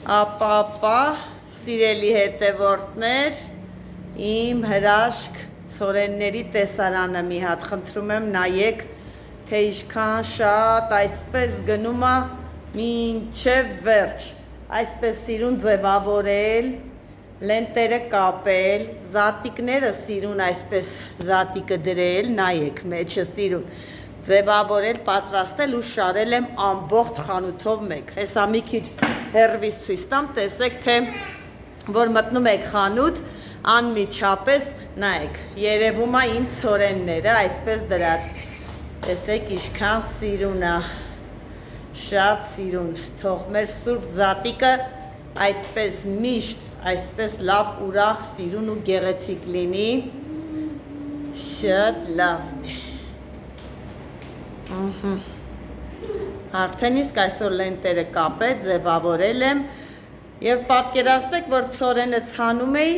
Ապա, սիրելի հետևորդներ, իմ հրաշք ցորենների տեսարանը մի հատ խնդրում եմ նայեք, թե ինչքան շատ այսպես գնում է մինչև վերջ, այսպես սիրուն ձևավորել, լենտերը կապել, զատիկները սիրուն այսպես զատիկը դրել, նայեք մեջը սիրուն ձևավորել, պատրաստել ու շարել եմ ամբողջ խանութով մեկ, հեսա մի քիչ հեռվից ցույց տամ, տեսեք թե որ մտնում եք խանութ, անմիջապես նայեք, երևում է իմ ցորենները այսպես դրած, տեսեք ինչքան սիրուն է, շատ սիրուն, թող մեր սուրբ զատիկը այսպես միշտ, այսպես լավ ուրախ, սիրուն ու գեղեցիկ լինի, շատ լավն է, արդեն իսկ այսօր լենտերը կապել, ձևավորել եմ և պատկերացնեք, որ ցորենը ցանում էի,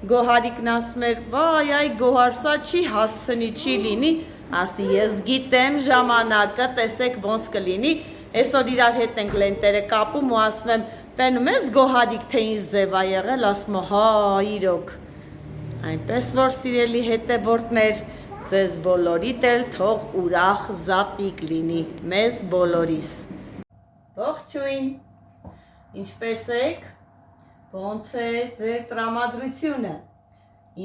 Գոհարիկն ասում էր, վայ, այ Գոհար, սա չի հասցնի, չի լինի, ասի ես գիտեմ ժամանակը, տեսեք ոնց կլինի, այսօր իրար հետ ենք լենտերը կապում ու ասում եմ, տենում ես Գոհարիկ, թե ինձ ձև է եղել, ասում հա, իրոք, այնպես որ սիրելի հետևորդներ, ձեզ բոլորիդ էլ թող ուրախ զատիկ լինի, մեզ բոլորիս։ Ողջույն, ինչպես եք, ոնց է ձեր տրամադրությունը,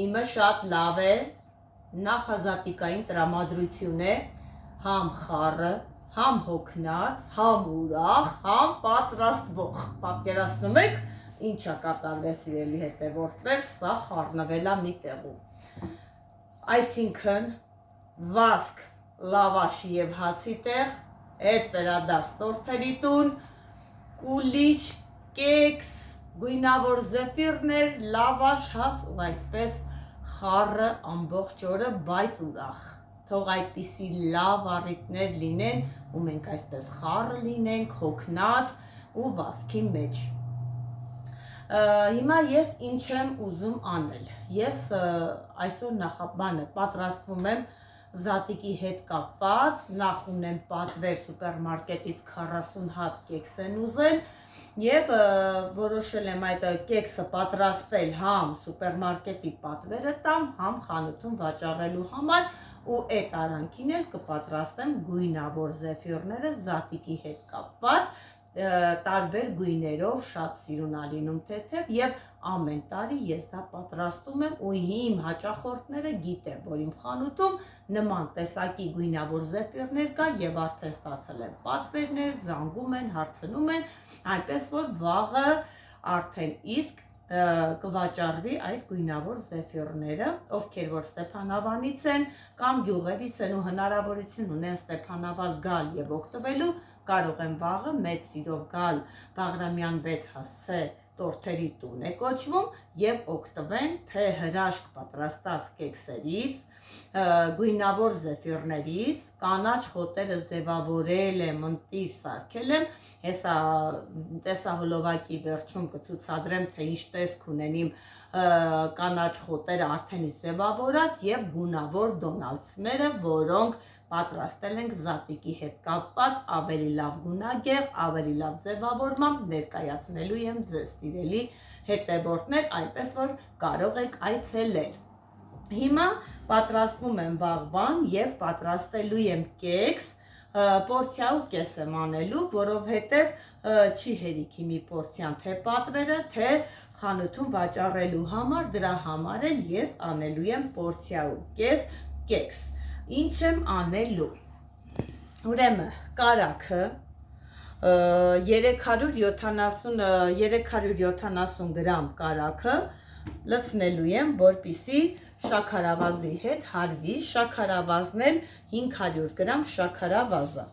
իմը շատ լավ է, նախազատիկային տրամադրություն է, համ խառը, համ հոգնած, համ ուրախ, համ պատրաստվող, պատկերացնում եք, ինչա կատարվել սիրելի հետևորդներ, սա խառնվել է մի տեղում։ Այսինքն վազք, լավաշ և հացի տեղ, էդ վերադարձ տորթերի տուն, կուլիչ, կեքս, գույնավոր զեֆիրներ, լավաշ, հաց ու այսպես խառը ամբողջ օրը, բայց ուրախ։ Թող այդպիսի լավ առիթներ լինեն ու մենք այսպես խառը լինենք, հոգնած ու վազքի մեջ։ Հիմա ես ինչ եմ ուզում անել, ես այսօր պատրաստվում եմ զատիկի հետ կապված, նախ ունեմ պատվեր սուպերմարկետից 40 հատ կեքս են ուզել և որոշել եմ այդ կեքսը պատրաստել համ սուպերմարկետի պատվերը տամ, համ խանութում վաճառելու համար ու այդ արանքին էլ կպատրաստեմ գույնավոր զեֆիրները զատիկի հետ կապված, տարբեր գույներով շատ սիրուն է լինում թեթև և ամեն տարի ես դա պատրաստում եմ ու իմ հաճախորդները գիտեն, որ իմ խանութում նման տեսակի գույնավոր զեֆիրներ կա և արդեն ստացել են պատվերներ, զանգում են, հարցնում են, այնպես որ վաղը արդեն իսկ կվաճառվի այդ գույնավոր զեֆիրները, ովքեր որ Ստեփանավանից են կամ գյուղերից են ու հնարավորություն ունեն Ստեփանավան գալ և օգտվելու, կարող են վաղը մեծ սիրով գալ Բաղրամյան 6 հասցե տորթերի տուն է կոչվում և օգտվեն թե հրաշք պատրաստած կեքսերից, գույնավոր զեֆիրներից, կանաչ խոտերը ձևավորել եմ, ընտիր սարքել եմ, հեսա տեսահոլովակի վերջում կցուցադրեմ, թե ինչ տեսք ունեն իմ կանաչ խոտերը արդեն ձևավորած և գունավոր դոնալդսները, որոնք պատրաստել ենք զատիկի հետ կապված ավելի լավ գունագեղ, ավելի լավ ձևավորմամբ ներկայացնելու եմ ձեզ սիրելի հետևորդներ, այնպես որ կարող եք այցելել։ Հիմա պատրաստվում եմ վաղվան և պատրաստելու եմ կեքս, պորցիա ու կես եմ անելու, որովհետև չի հերիքի մի պորցիան թե պատվերը, թե խանութում վաճառելու համար, դրա համար էլ ես անելու եմ պորցիա ու կես կեքս։ Ինչ եմ անելու, ուրեմն կարագը 370 գրամ կարագը լցնելու եմ, որպեսզի շաքարավազի հետ հարվի, շաքարավազն էլ 500 գրամ շաքարավազը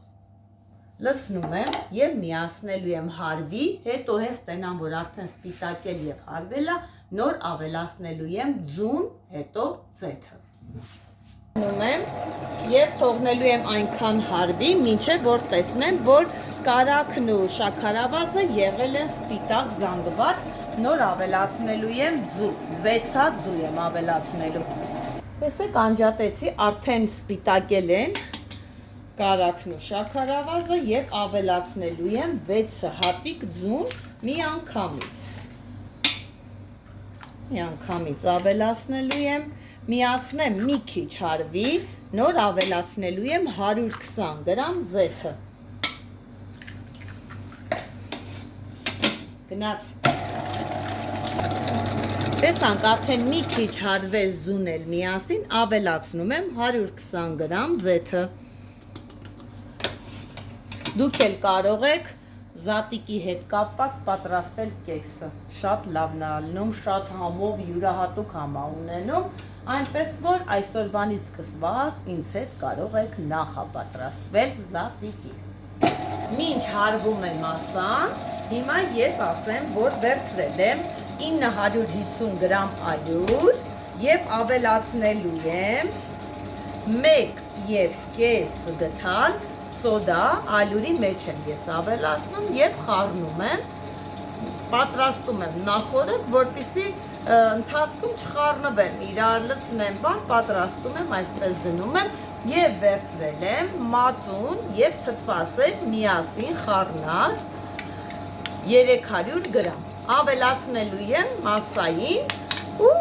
լցնում եմ և միացնելու եմ հարվի, հետո հենց տենամ, որ արդեն սպիտակել և հարվել է, նոր ավելացնելու եմ ձուն, հետո ձեթը և թողնելու եմ այնքան հարվի, մինչև որ տեսնեմ, որ կարագն ու շաքարավազը եղել են սպիտակ զանգված, նոր ավելացնելու եմ ձու, 6 հատ ձու եմ ավելացնելու։ Տեսեք անջատեցի, արդեն սպիտակել են, կարագն ու շաքարավազը եւ ավելացնելու եմ 6 հատիկ ձուն միանգամից ավելացնելու եմ, միացնեմ մի քիչ հարվի, նոր ավելացնելու եմ 120 գրամ ձեթը։ Գնաց։ Տեսանք, արդեն մի քիչ հարվեց ձուն էլ միասին, ավելացնում եմ 120 գրամ ձեթը։ Դուք էլ կարող եք զատիկի հետ կապված պատրաստել կեքսը, շատ լավն է ալնում, շատ համով յուրահատուկ համ է ունենում, այնպես որ այսօրվանից սկսված ինձ հետ կարող եք նախապատրաստվել զատիկի։ Մինչ հարվում է մասան, հիմա ես ասեմ, որ վերցրել եմ 950 գրամ ալյուր եւ ավելացնելու եմ 1,5 գթալ սոդա, ալյուրի մեջ եմ ես ավելացնում եւ խառնում եմ, պատրաստում եմ նախօրոք, որպեսզի ընթացքում չխառնվեն, իրար լցնեմ, պատրաստում եմ, այսպես դնում եմ եւ վերցրել եմ մածուն եւ թթվասեր միասին խառնած 300 գրամ, ավելացնելու եմ մասային ու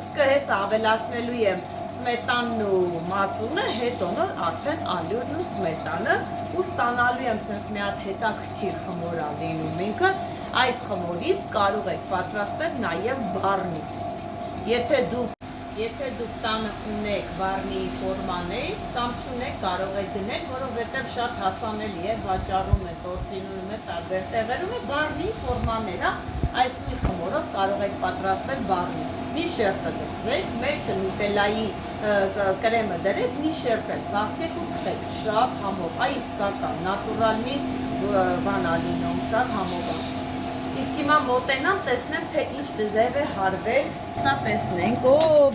սկսես ավելացնելու եմ սմետանն ու մածունը, հետո նոր արդեն ալյուրն ու սմետանը ու ստանալու եմ sense մի հատ հետաքրքիր խմոր ա լինում ինքը, այս խմորից կարող եք պատրաստել նաև բարնի։ Եթե դուք տանը ունեք բարնիի ֆորմաներ կամ չունեք կարող եք գնել, որովհետև շատ հասանելի է, վաճառում է, տորտինում է, տարբեր տեղերում է բարնիի ֆորմաները, այս նույն խմորով կարող եք պատրաստել բարնի։ Մի շերտը գցրեք, մեջը նուտելայի կրեմը դրեք, մի շերտ էլ ծածկեք ու թխեք, շատ համով, այ իսկական, նատուրալնի բան ա լինում, շատ համով է։ Իսկ հիմա մոտենամ, տեսնեմ, թե ինչ ձև է հարվել, սա տեսնենք,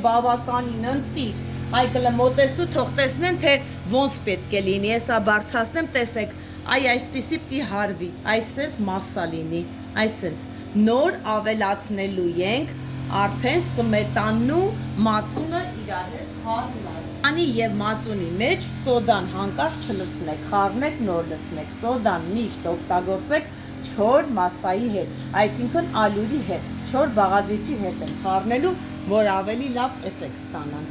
բավականին ընտիր, այ մոտեսու թող տեսնեն, թե ոնց պետք է լինի, ես բարձրացնեմ, տեսեք, այ այսպիսի պիտի հարվի, այսպես մասսա լինի, այսպես, նոր ավելացնելու ենք արդեն սմետանն ու մածունը իրար հետ խառնած։ Անի եւ մածունի մեջ սոդան հանկարծ չլցնեք, խառնեք, նոր լցնեք, սոդան միշտ օգտագործեք չոր մասայի հետ, այսինքն ալյուրի հետ, չոր բաղադրիչի հետ են խառնելու, որ ավելի լավ էֆեկտ ստանանք։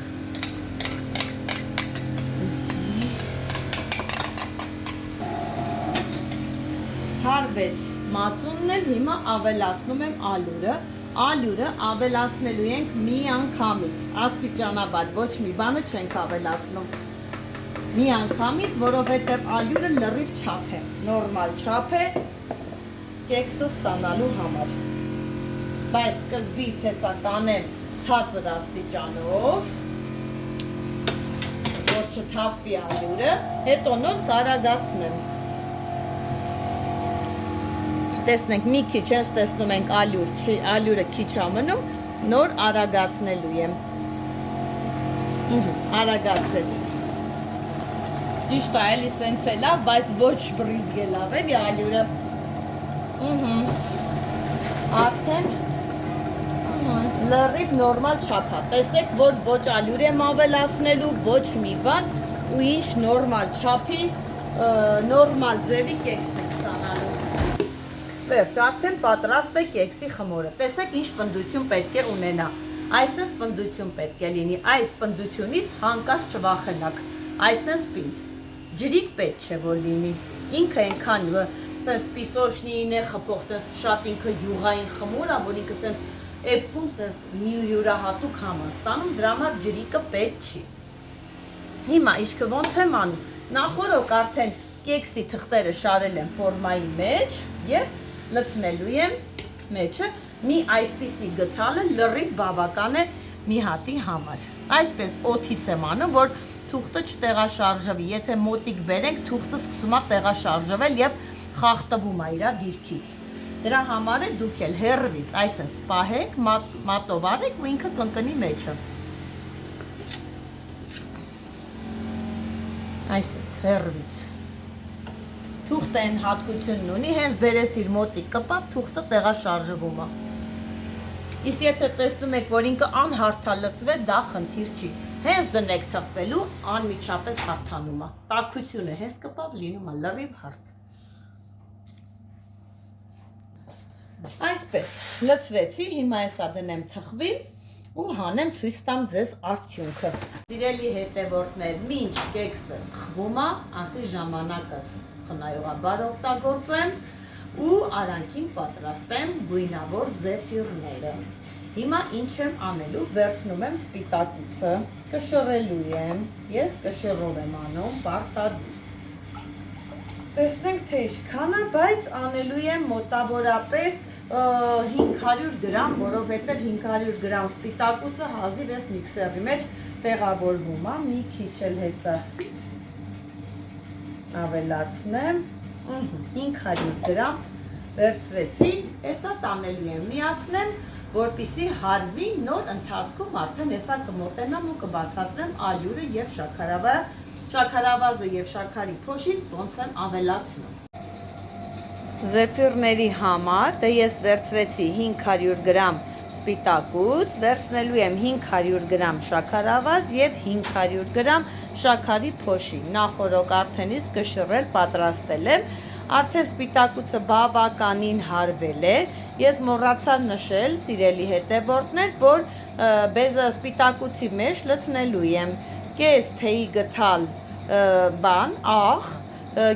Հարվեց մածունն էլ, հիմա ավելացնում եմ ալյուրը ավելացնելու ենք մի անգամից, աստիճանաբար, ոչ մի բանը չենք ավելացնում, մի անգամից, որովհետև ալյուրը լրիվ չափ է, նորմալ չափ է, կեքսը ստանալու համար, բայց սկզբից հեսա կանեմ ցածր աստիճանով, որ չթափվի ալյուրը, հետո նոր կարագացնեմ։ Տեսնենք մի քիչ ես տեսնում ենք ալյուրը քիչ ա մնում, նոր արագացնելու եմ։ Արագացրեց։ Ճիշտ է, էլի սենց է լավ, բայց ոչ բրիզգ է լավ էլի ալյուրը։ Արդեն լրիվ նորմալ չափ է։ Տեսեք, որ ոչ ալյուր եմ ավելացնելու, ոչ մի բան, ու ինչ նորմալ չափի, նորմալ ձևի կեքս ենք ստանալու։ Վերջ, արդեն պատրաստ է կեքսի խմորը, տեսեք ինչ պնդություն պետք է ունենա, այսպես պնդություն պետք է լինի, այս պնդությունից հանկարծ չվախենաք, այսպես պինդ, ջրիկ պետք չէ որ լինի, ինքը ենքան սենց պիսոշնին է խպող, սենց շատ ինքը յուղային խմոր է, որ ինքը սենց էպում սենց մի յուրահատուկ համ է ստանում, դրա համար ջրիկը պետք չի։ Հիմա իշքը ոնց եմ անում, նախորոք արդեն կեքսի թղթերը շարել եմ ֆորմայի մեջ և լցնելու եմ մեջը, մի այսպիսի գթալը լրիվ բավական է մի հատի համար։ Այսպես օդից եմ անում, որ թուղթը չտեղաշարժվի, եթե մոտիկ բերենք, թուղթը սկսում է տեղաշարժվել և խախտվում է իր դիրքից։ Դրա համար է դուք էլ հեռվից, այսպես պահեք, մատով արեք ու ինքը կընկնի մեջը։ Այսպես հեռվից։ Թուղթը են հատկությունն ունի, հենց բերեց իր մոտիկ կպավ, թուղթը տեղաշարժվում է։ Իսկ եթե տեսնում եք, որ ինքը անհարթա լցվել, դա խնդիր չի։ Հենց դնեք թխվելու անմիջապես հարթանում է։ Տաքությունը հենց կպավ լինում է լրիվ հարթ։ Այսպես լցրեցի, հիմա հեսա դնեմ թխվի ու հանեմ ցույց տամ ձեզ արդյունքը։ Սիրելի հետևորդներ, մինչ կեքսը թխվում է, ասի ժամանակս խնայողաբար օգտագործեմ ու արանքին պատրաստեմ գույնավոր զեֆիրները։ Հիմա ինչ եմ անելու, վերցնում եմ սպիտակուցը, կշռելու եմ, ես կշռով եմ անում, պարտադիր։ Տեսնենք թե ինչքան է, բայց անելու եմ մոտավորապես 500 գրամ, որովհետև 500 գրամ սպիտակուցը հազիվ էս միքսերի մեջ տեղավորվում է, մի քիչ էլ հեսա ավելացնեմ, 500 գրամ վերցրեցի, հեսա տանելու եմ միացնեմ, որպիսի հարվի նոր ընթացքում արդեն հեսա կմոտենամ ու կբացատրեմ ալյուրը և շաքարավազը և շաքարի փոշին ոնց եմ ավելացնում։ Զեֆիրների համար դե ես վերցրեցի 500 գրամ սպիտակուց, վերցնելու եմ 500 գրամ շաքարավազ և 500 գրամ շաքարի փոշի։ Նախորոք արդեն իսկ կշռել պատրաստել եմ, արդեն սպիտակուցը բավականին հարվել է, ես մոռացա նշել, սիրելի հետևորդներ, որ սպիտակուցի մեջ լցնելու եմ կես թեյի գթալ աղ,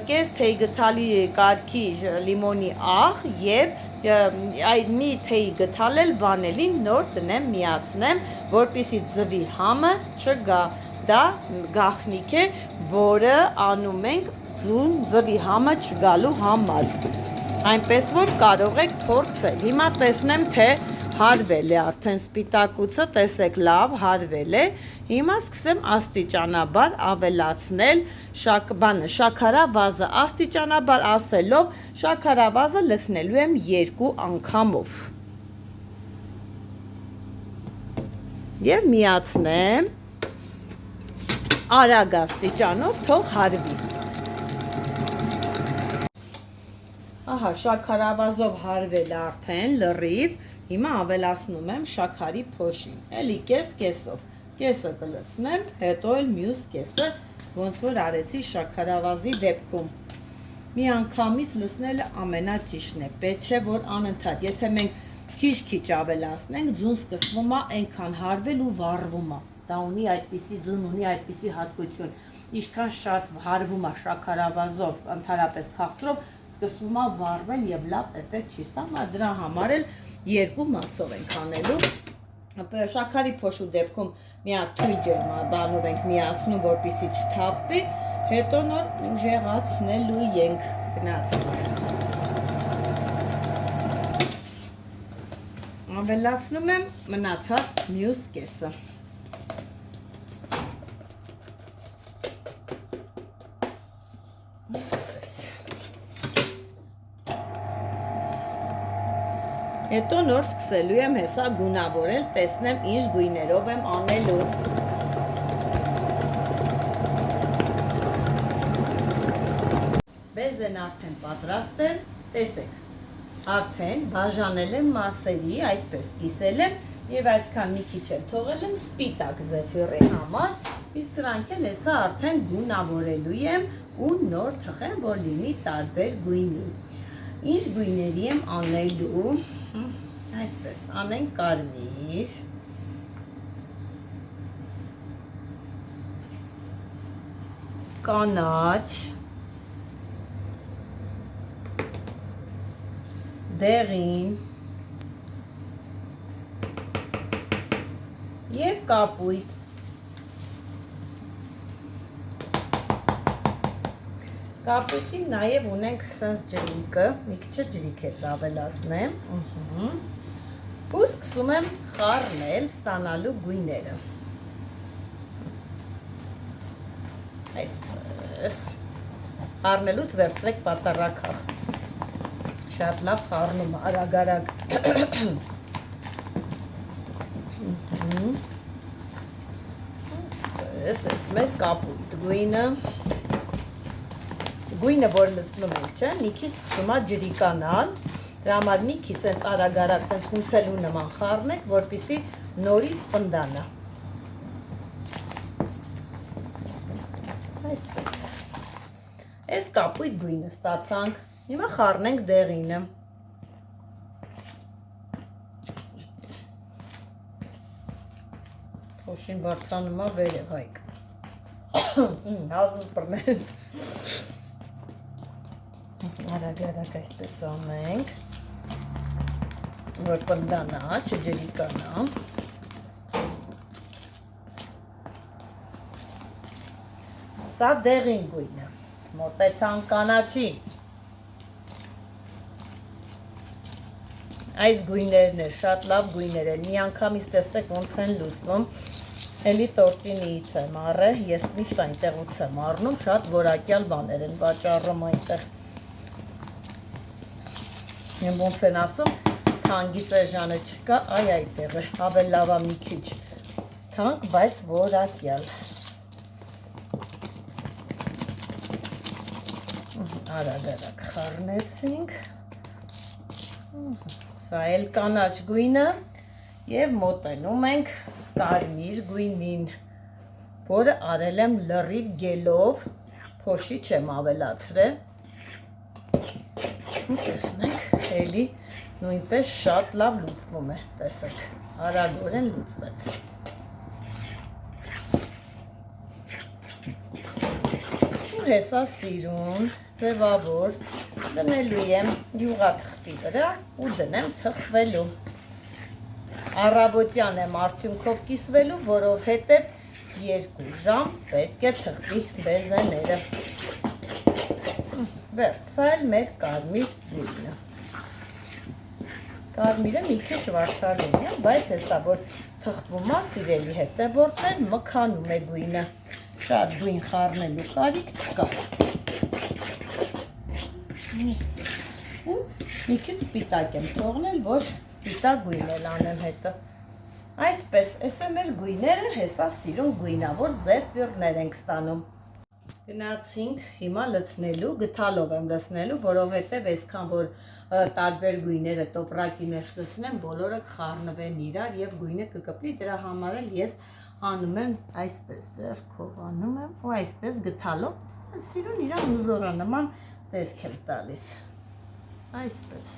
կես թեյի գթալի կարգի լիմոնի աղ և մի թեյի գթալ էլ վանելին նոր դնեմ միացնեմ, որպիսի ձվի համը չգա, դա գաղտնիք է, որը անում ենք ձվի համը չգալու համար, այնպես որ կարող եք փորձել, հիմա տեսնեմ թե հարվել է արդեն սպիտակուցը, տեսեք լավ հարվել է, հիմա սկսեմ աստիճանաբար ավելացնել շաքարավազը, աստիճանաբար ասելով շաքարավազը լցնելու եմ 2 անգամով և միացնեմ արագ աստիճանով թող հարվի։ Ահա շաքարավազով հարվել է արդեն լրիվ, հիմա ավելացնում եմ շաքարի փոշին, էլի կեսով, կեսը կլցնեմ, հետո էլ մյուս կեսը, ոնց որ արեցի շաքարավազի դեպքում։ Մի անգամից լցնելը ամենաճիշտն է, պետք չէ որ անընդհատ, եթե մենք քիչ ավելացնենք, ձուն սկսվում է այնքան հարվել ու վառվում է, դա ունի այդպիսի ձուն, ունի այդպիսի հատկություն, ինչքան շատ հարվում է շաքարավազով, ընդհանրապես քաղցրով, սկսվում է վառվել և լավ էֆեկտ չի ստանում, դրա համար էլ 2 մասով ենք անելու, շաքարի փոշու դեպքում մի հատ թույլ ջերմաբանով ենք միացնում, որպեսզի չթափվի, հետո նոր ուժեղացնելու ենք, գնացինք։ Ավելացնում եմ մնացած մյուս կեսը։ Հետո նոր սկսելու եմ հեսա գունավորել, տեսնեմ ինչ գույներով եմ անելու։ Բեզեն արդեն պատրաստ եմ, տեսեք, արդեն բաժանել եմ մասերի, այսպես կիսել եմ և այսքան մի քիչ եմ թողել եմ սպիտակ զեֆիրի համար, իսկ սրանք էլ հեսա արդեն գունավորելու եմ ու նոր թխեմ, որ լինի տարբեր գույնի։ Ինչ գույների եմ անելու, այսպես անենք կարմիր, կանաչ, դեղին և կապույտ։ Կապույտին նաև ունենք սենց ջրիկը, մի քիչ ջրիկ է ավելացնեմ, ու սկսում եմ խառնել ստանալու գույները։ Այսպես, խառնելուց վերցրեք պատառաքաղ, շատ լավ խառնում, արագ-արագ։ Այս մեր կապույտ գույնը, որ լցնում ենք, չէ, մի քիչ սկսում է ջրիկանալ, դրա համար մի քիչ արագ-արագ հունցելու նման խառնեք, որպեսզի նորից պնդանա։ Այսպես։ Այս կապույտ գույնը ստացանք։ Հիմա խառնենք դեղինը։ Փոշին բարձանում է վերև հայկ։ Հազս բռնեց։ Արագ այսպես անենք, որ պնդանա, չջրիկանա։ Սա դեղին գույնը, մոտեցան կանաչին։ Այս գույներն են, շատ լավ գույներ են, մի անգամից տեսեք ոնց են լուծվում։ Էլի տորտինիից եմ առել, ես միշտ այնտեղուց եմ առնում, շատ որակյալ բաներ են վաճառում այնտեղ։ Եմ ոնց են ասում, թանկից էժանը չկա, այ այդտեղ է, ավել լավա մի քիչ թանկ, բայց որակյալ։ Արագ խառնեցինք։ Սա էլ կանաչ գույնը և մոտենում ենք կարմիր գույնին, որը արել եմ լրիվ գելով, փոշի չեմ ավելացրել։ Տեսնենք, էլի նույնպես շատ լավ լուծվում է, տեսեք, արագորեն լուծվեց։ Ու հեսա սիրուն, ձևավոր, դնելու եմ յուղաթղթի վրա ու դնեմ թխվելու։ Առավոտյան եմ արդյունքով կիսվելու, որովհետև 2 ժամ պետք է թխվի բեզեները։ Վերջ, սա էլ մեր կարմիր գույնը։ Կարմիրը մի քիչ վարդալում է, բայց հեսա որ թխվում է, սիրելի հետևորդներ, մքանում է գույնը։ Շատ գույն խառնելու կարիք չկա։ Ու մի քիչ սպիտակ եմ թողնել, որ սպիտակ գույնել անեմ հետը։ Այսպես, այս է մեր գույները, հեսա սիրուն գույնավոր զեփյուռներ ենք ստանում։ Գնացինք հիմա լցնելու, գթալով եմ լցնելու, որովհետև այսքան որ տարբեր գույները տոպրակի մեջ լցնեմ, բոլորը կխառնվեն իրար և գույնը կկպլի, դրա համար էլ ես անում եմ այսպես, ձեռքով անում եմ ու այսպես գթալով, սիրուն իրան ուզորա նման տեսք եմ տալիս։ Այսպես։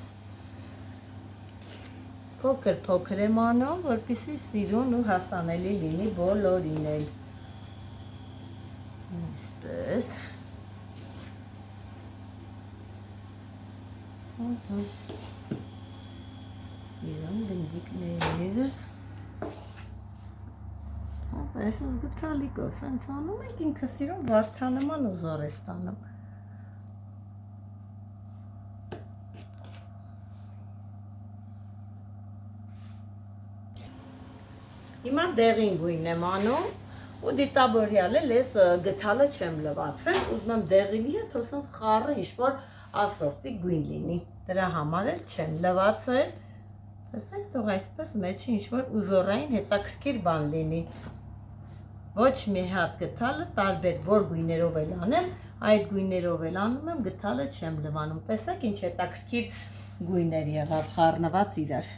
Փոքր եմ անում, որպեսզի սիրուն ու հասանելի լինի բոլորին էլ։ Այսպես։ Սիրուն գնդիկներս։ Այսպես գթալիկով սենց անում ենք, ինքը սիրուն վարդանման ու զոր է ստանում։ Հիմա դեղին գույն եմ անում ու դիտավորյալ էլ ես գթալը չեմ լվացել, ուզում եմ դեղինի հետ որ սենց խառը ինչ-որ ասորտի գույն լինի, դրա համար էլ չեմ լվացել, տեսեք թող այսպես մեջը ինչ-որ ուզորային հետաքրքիր բան լինի, ոչ մի հատ գթալը տարբեր որ գույներով էլ անեմ, այդ գույներով էլ անում եմ, գթալը չեմ լվանում, տեսեք ինչ հետաքրքիր գույներ եղավ խառնված իրար։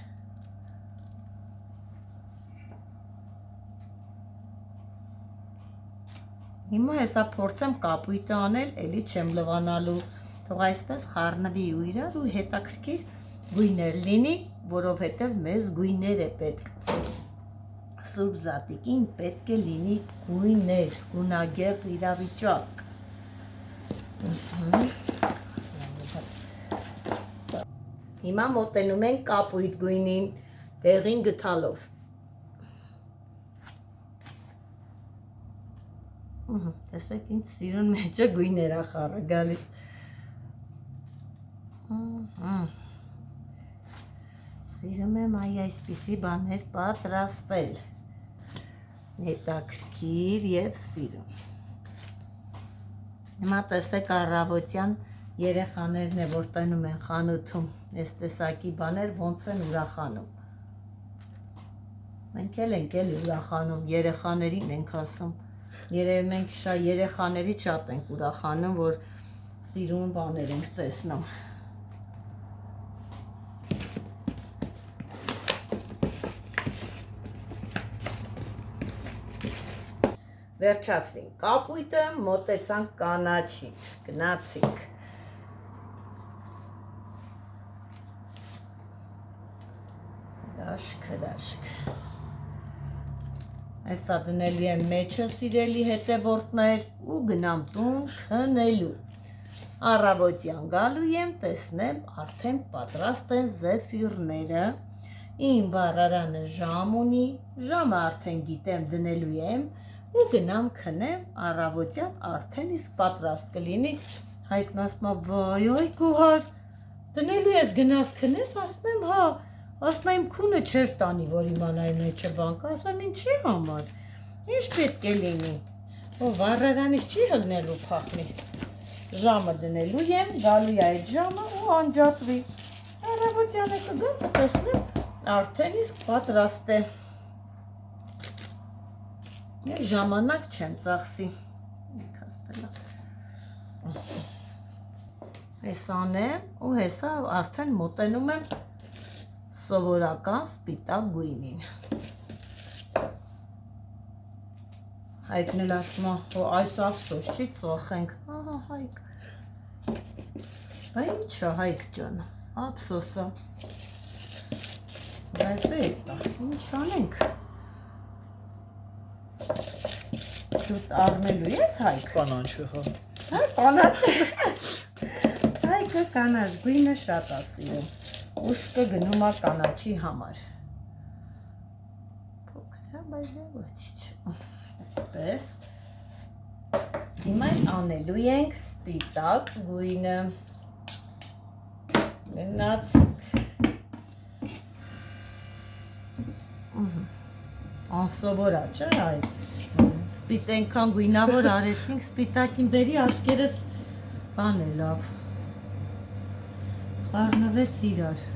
Հիմա հեսա փորձեմ կապույտը անել, էլի չեմ լվանալու, թող այսպես խառնվի ու իրար ու հետաքրքիր գույներ լինի, որովհետև մեզ գույներ է պետք։ Սուրբ Զատիկին պետք է լինի գույներ, գունագեղ իրավիճակ։ Հիմա մոտենում ենք կապույտ գույնին, դեղին գթալով։ Տեսեք ինձ սիրուն մեջը գույներ է խառը գալիս։ Սիրում եմ այսպիսի բաներ պատրաստել։ Հետաքրքիր և սիրուն։ Հիմա տեսեք առավոտյան երեխաներն է որ տենում են խանութում, այս տեսակի բաներ ոնց են ուրախանում։ Մենք էլ ենք էլ ուրախանում, երեխաներին ենք ասում։ Երևի մենք երեխաների շատ ենք ուրախանում, որ սիրուն բաներ ենք տեսնում։ Վերջացրինք կապույտը, մոտեցանք կանաչին, գնացինք։ Հրաշք։ Այսա դնելու եմ մեջը սիրելի հետևորդներ ու գնամ տուն քնելու։ Առավոտյան գալու եմ, տեսնեմ արդեն պատրաստ են զեֆիրները։ Իմ վառարանը ժամ ունի, ժամը արդեն գիտեմ դնելու եմ ու գնամ քնեմ, առավոտյան արդեն իսկ պատրաստ կլինի։ Հայկն ասում է, վայ, այ գոհար, դնելու ես գնաս քնես, ասում եմ, հա, ասում եմ քունը չէր տանի, որ իմանայի մեջը բան կա, ասում եմ, ինչի համար, ինչ պետք է լինի, վառարանից չի հլնելու փախնի, ժամը դնելու եմ, գալու է այդ ժամը ու անջատվի, առավոտյանը կգամ, կտեսնեմ, արդեն իսկ պատրաստ է, ժամանակ չեմ ծախսի, ես անեմ ու հեսա արդեն մոտենում եմ սովորական սպիտակ գույնին։ Հայկն էլ ասում է, այս ափսոս չի ծախենք, ահա Հայկ, բա ինչա Հայկ ջան, ափսոսը, բայց էտա, ինչ անենք, դու առնելու ես Հայկ։ Կանաչը, հա։ Հա, կանաչը։ Հայկը կանաչ գույնը շատ է սիրում։ Ուշկը գնում է կանաչի համար։ Փոքր է, բայց ոչինչ։ Այսպես։ Հիմա անելու ենք սպիտակ գույնը։ Գնացինք։ Անսովոր է, չէ՞ այդ։ Սպիտ ենքան գույնավոր արեցինք, սպիտակին բերի աշկերս բան է լավ, խառնվեց իրար,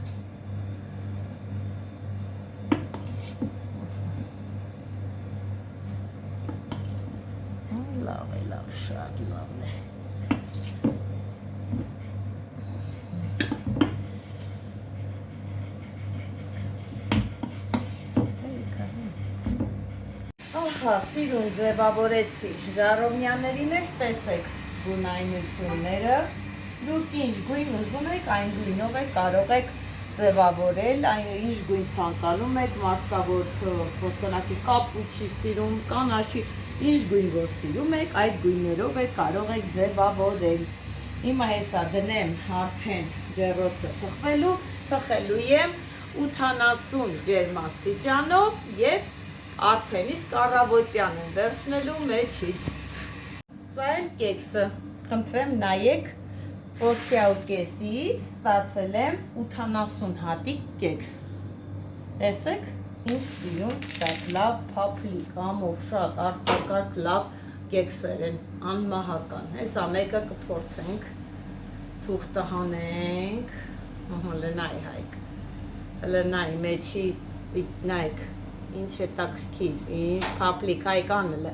լավ է, լավ, շատ լավն է, Ահա, սիրուն ձևավորեցի, ժառովնյանների մեջ տեսեք գունայնությունները, դուք ինչ գույն ուզում եք, այն գույնով եք կարող եք ձևավորել, ինչ գույն ցանկանում եք, մարդկա որ խոստանակի կապույտ չի սիրում, կանաչի, ինչ գույն որ սիրում եք, այդ գույներով եք կարող եք ձևավորել։ Հիմա հեսա դնեմ արդեն ջեռոցը թխելու եմ 80 ջերմաստիճանով և արդեն իսկ առավոտյան եմ վերցնելու մեջից։ Սա էլ կեքսը, խնդրեմ նայեք, պորցիա ու կեսից ստացել եմ 80 հատիկ կեքս։ Տեսեք, ինչ սիրուն, շատ լավ, փափլիկ, ամով շատ արտակարգ լավ կեքսեր են, անմահական։ Հեսա մեկը կփորձենք, թուղթը հանենք, լնայ Հայկ, լնայ մեջի, նայք, ինչ հետաքրքիր, ինչ փափլիկ Հայկ անել է,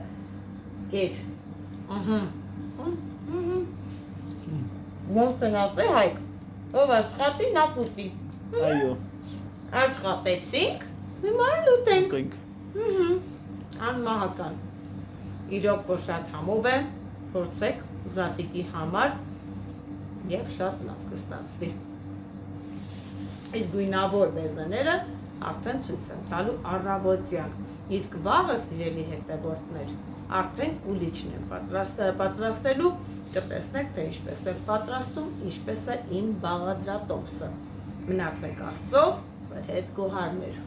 կեր, ոնց են ասել Հայկ, ով աշխատի նա կուտի, Այո, աշխատեցինք, հիմա լուտենք, անմահական, իրոք որ շատ համով է, փորձեք զատիկի համար և շատ լավ կստացվի, իսկ գույնավոր բեզեները արդեն ցույց եմ տալու առավոտյան, իսկ վաղը սիրելի հետևորդներ, արդեն կուլիչն եմ պատրաստելու, կտեսնեք թե ինչպես եմ պատրաստում, ինչպես է իմ բաղադրատոմսը, մնացեք Աստծով, ձեր հետ գոհարներ։